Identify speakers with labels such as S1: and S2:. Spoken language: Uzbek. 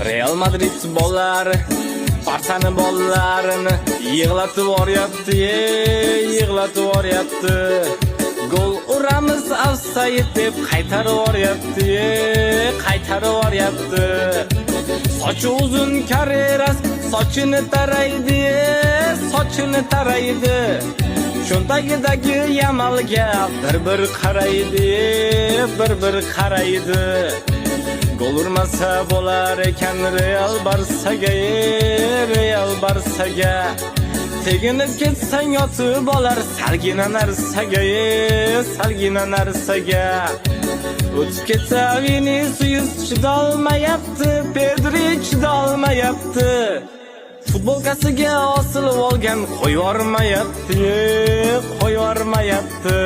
S1: Real Madrid bollar Barsani bollarini yig'latib yuboryapti, yig'latib yuboryapti. Gol uramiz offside deb qaytarib yuboryapti, qaytarib yuboryapti. Sochi uzun Carreras sochini taraydi, sochini taraydi. Cho'ntagidagi Yamalga bir qaraydi, bir qaraydi. Gol urmasa bo'lar ekan Real Barsaga, Real Barsaga. Teginib ketsang yotib olar salgina narsaga, salgina narsaga. O'tib ketsa Vinicius chidolmayapti, Pedri chidolmayapti. Futbolkasiga osilib olgan qo'yvormayapti, qo'yvormayapti.